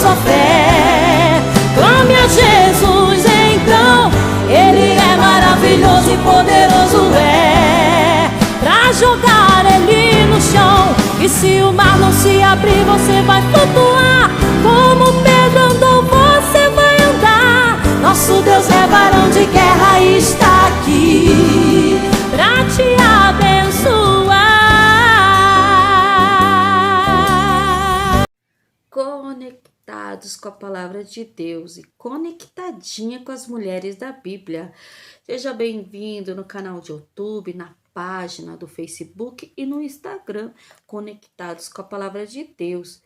sua fé. Clame a Jesus então, Ele é maravilhoso e poderoso pra jogar Ele no chão. E se o mar não se abrir, você vai flutuar. Como Pedro andou, você vai andar. Nosso Deus é varão de guerra e está aqui pra te abençoar. Conectados com a palavra de Deus e conectadinha com as mulheres da Bíblia. Seja bem-vindo no canal de YouTube, na página do Facebook e no Instagram, Conectados com a palavra de Deus.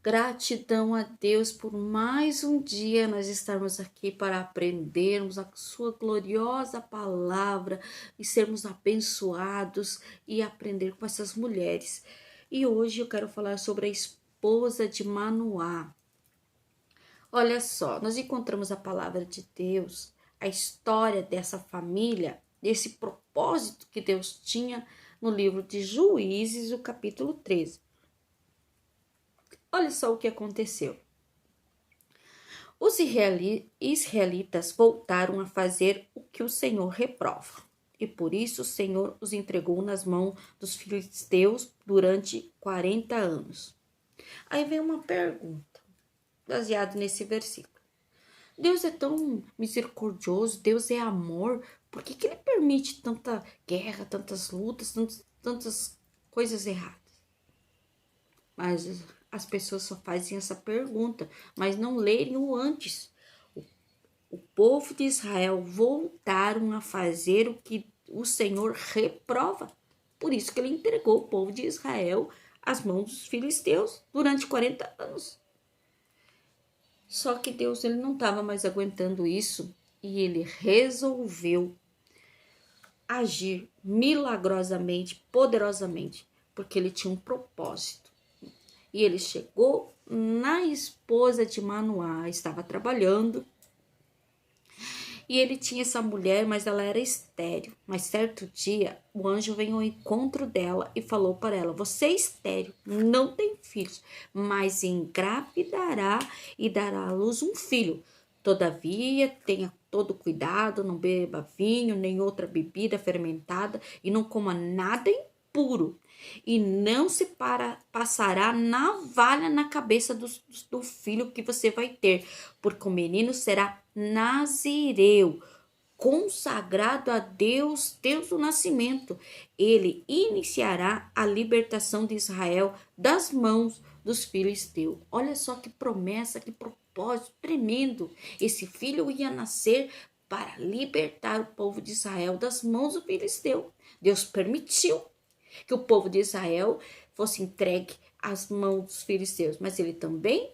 Gratidão a Deus por mais um dia nós estarmos aqui para aprendermos a sua gloriosa palavra e sermos abençoados e aprender com essas mulheres. E hoje eu quero falar sobre a esposa de Manoá. Olha só, nós encontramos a palavra de Deus, a história dessa família, desse propósito que Deus tinha no livro de Juízes, o capítulo 13. Olha só o que aconteceu. Os israelitas voltaram a fazer o que o Senhor reprova, e por isso o Senhor os entregou nas mãos dos filisteus durante 40 anos. Aí vem uma pergunta, baseada nesse versículo. Deus é tão misericordioso, Deus é amor, por que Ele permite tanta guerra, tantas lutas, tantas coisas erradas? Mas as pessoas só fazem essa pergunta, mas não lerem o antes. O povo de Israel voltaram a fazer o que o Senhor reprova. Por isso que Ele entregou o povo de Israel às mãos dos filisteus durante 40 anos. Só que Deus ele não estava mais aguentando isso e Ele resolveu agir milagrosamente, poderosamente, porque Ele tinha um propósito. E Ele chegou na esposa de Manoá, estava trabalhando, e ele tinha essa mulher, mas ela era estéril. Mas certo dia, o anjo veio ao encontro dela e falou para ela: você é estéril, não tem filhos, mas engravidará e dará à luz um filho. Todavia, tenha todo cuidado, não beba vinho, nem outra bebida fermentada, e não coma nada impuro. E não se passará navalha na cabeça do filho que você vai ter, porque o menino será nazireu, consagrado a Deus, Deus do nascimento. Ele iniciará a libertação de Israel das mãos dos filisteus. Olha só que promessa, que propósito tremendo. Esse filho ia nascer para libertar o povo de Israel das mãos do filisteu. Deus permitiu que o povo de Israel fosse entregue às mãos dos filisteus, mas ele também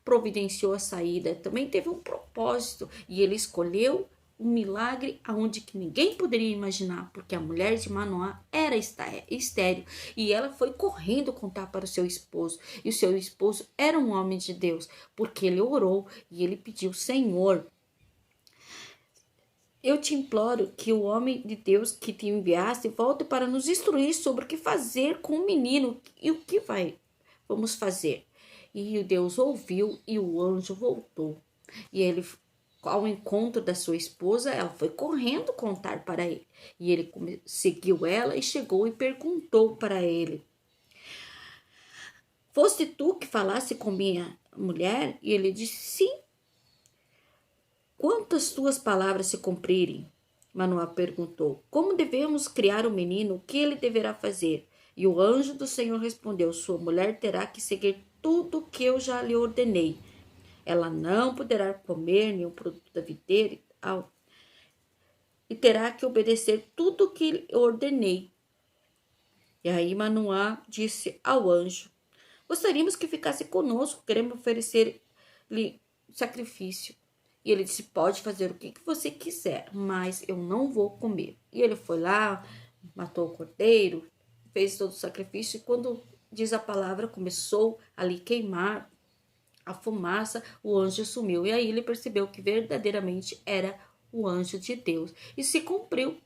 providenciou a saída, também teve um propósito, e ele escolheu um milagre aonde que ninguém poderia imaginar, porque a mulher de Manoá era estéril, e ela foi correndo contar para o seu esposo, e o seu esposo era um homem de Deus, porque ele orou e ele pediu: Senhor, eu te imploro que o homem de Deus que te enviaste volte para nos instruir sobre o que fazer com o menino e o que vamos fazer. E Deus ouviu e o anjo voltou. E ele, ao encontro da sua esposa, ela foi correndo contar para ele. E ele seguiu ela e chegou e perguntou para ele: foste tu que falaste com minha mulher? E ele disse: sim. Quantas tuas palavras se cumprirem? Manoá perguntou: como devemos criar o menino? O que ele deverá fazer? E o anjo do Senhor respondeu: sua mulher terá que seguir tudo o que eu já lhe ordenei. Ela não poderá comer nenhum produto da videira e terá que obedecer tudo o que eu ordenei. E aí Manoá disse ao anjo: gostaríamos que ficasse conosco, queremos oferecer-lhe sacrifício. E ele disse: pode fazer o que você quiser, mas eu não vou comer. E ele foi lá, matou o cordeiro, fez todo o sacrifício. E quando diz a palavra, começou ali queimar a fumaça, o anjo sumiu. E aí ele percebeu que verdadeiramente era o anjo de Deus. E se cumpriu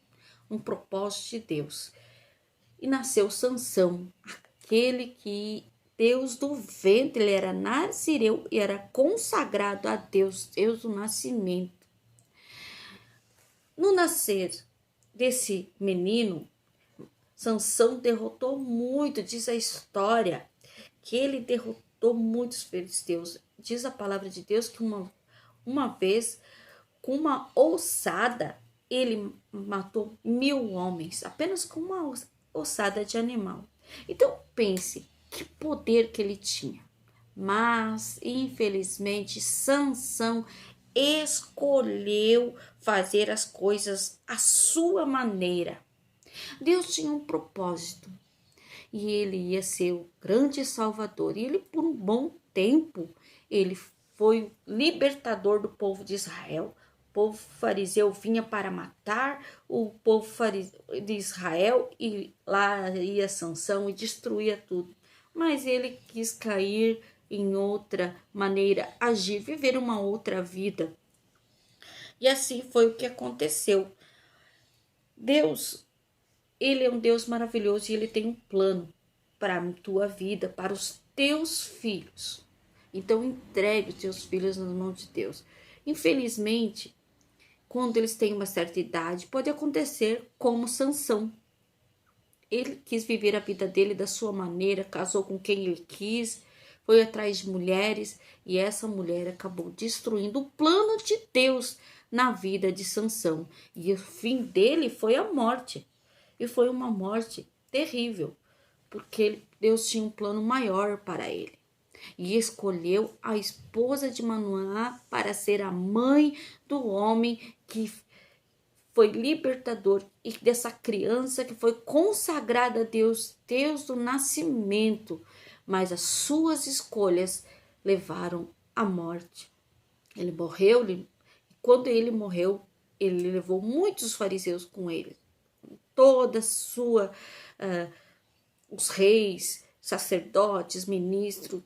um propósito de Deus. E nasceu Sansão, aquele que Deus do ventre, ele era nazireu e era consagrado a Deus, Deus do nascimento. No nascer desse menino, Sansão derrotou muito, diz a história, que ele derrotou muitos filisteus. Diz a palavra de Deus que uma vez, com uma ossada, ele matou 1000 homens, apenas com uma ossada de animal. Então pense, que poder que ele tinha. Mas, infelizmente, Sansão escolheu fazer as coisas à sua maneira. Deus tinha um propósito e ele ia ser o grande salvador. E ele, por um bom tempo, ele foi o libertador do povo de Israel. O povo fariseu vinha para matar o povo de Israel e lá ia Sansão e destruía tudo. Mas ele quis cair em outra maneira, agir, viver uma outra vida. E assim foi o que aconteceu. Deus, ele é um Deus maravilhoso e ele tem um plano para a tua vida, para os teus filhos. Então entregue os teus filhos nas mãos de Deus. Infelizmente, quando eles têm uma certa idade, pode acontecer como Sansão. Ele quis viver a vida dele da sua maneira, casou com quem ele quis, foi atrás de mulheres e essa mulher acabou destruindo o plano de Deus na vida de Sansão. E o fim dele foi a morte. E foi uma morte terrível, porque Deus tinha um plano maior para ele. E escolheu a esposa de Manoá para ser a mãe do homem que foi libertador e dessa criança que foi consagrada a Deus, Deus do nascimento. Mas as suas escolhas levaram à morte. Ele morreu, e quando ele morreu, ele levou muitos fariseus com ele. Toda os reis, sacerdotes, ministros,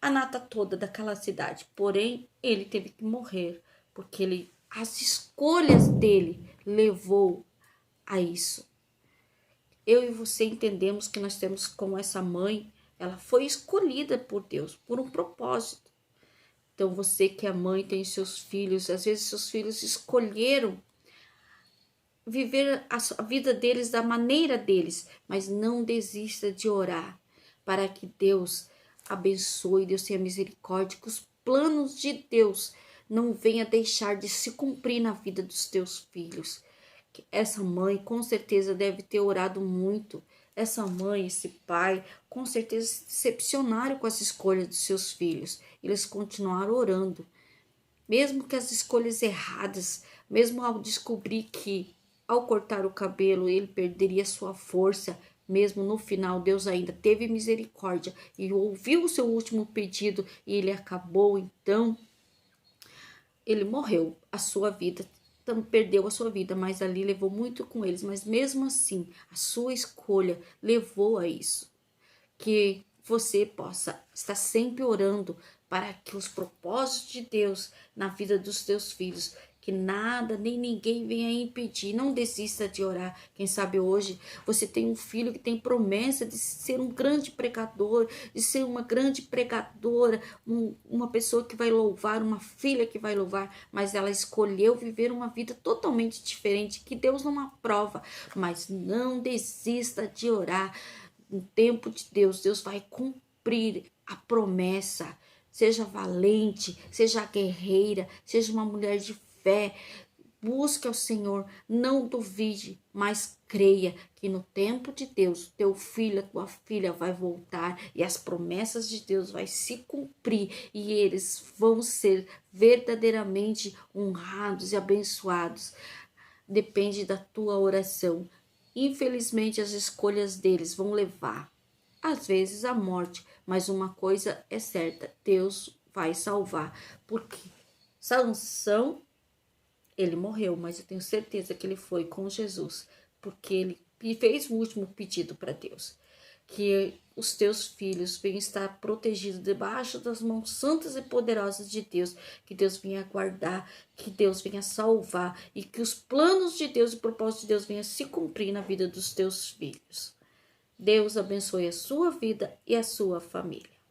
a nata toda daquela cidade. Porém, ele teve que morrer, porque as escolhas dele levou a isso. Eu e você entendemos que nós temos como essa mãe, ela foi escolhida por Deus, por um propósito. Então você que é mãe, tem seus filhos, às vezes seus filhos escolheram viver a vida deles da maneira deles, mas não desista de orar para que Deus abençoe, Deus tenha misericórdia, que os planos de Deus não venham deixar de se cumprir na vida dos teus filhos. Essa mãe com certeza deve ter orado muito. Essa mãe, esse pai, com certeza se decepcionaram com as escolhas dos seus filhos. Eles continuaram orando. Mesmo que as escolhas erradas, mesmo ao descobrir que ao cortar o cabelo ele perderia sua força, mesmo no final Deus ainda teve misericórdia e ouviu o seu último pedido e ele acabou, então ele morreu, a sua vida perdeu a sua vida, mas ali levou muito com eles, mas mesmo assim a sua escolha levou a isso. Que você possa estar sempre orando para que os propósitos de Deus na vida dos teus filhos, que nada nem ninguém venha impedir. Não desista de orar. Quem sabe hoje você tem um filho que tem promessa de ser um grande pregador, de ser uma grande pregadora, uma pessoa que vai louvar, uma filha que vai louvar, mas ela escolheu viver uma vida totalmente diferente, que Deus não aprova. Mas não desista de orar. No tempo de Deus, Deus vai cumprir a promessa. Seja valente, seja guerreira, seja uma mulher de fé. Busque ao Senhor, não duvide, mas creia que no tempo de Deus, teu filho, tua filha vai voltar e as promessas de Deus vai se cumprir e eles vão ser verdadeiramente honrados e abençoados. Depende da tua oração. Infelizmente, as escolhas deles vão levar, às vezes, à morte. Mas uma coisa é certa, Deus vai salvar. Porque Sansão, ele morreu, mas eu tenho certeza que ele foi com Jesus. Porque ele fez o último pedido para Deus. Que os teus filhos venham estar protegidos debaixo das mãos santas e poderosas de Deus, que Deus venha guardar, que Deus venha salvar e que os planos de Deus e o propósito de Deus venham se cumprir na vida dos teus filhos. Deus abençoe a sua vida e a sua família.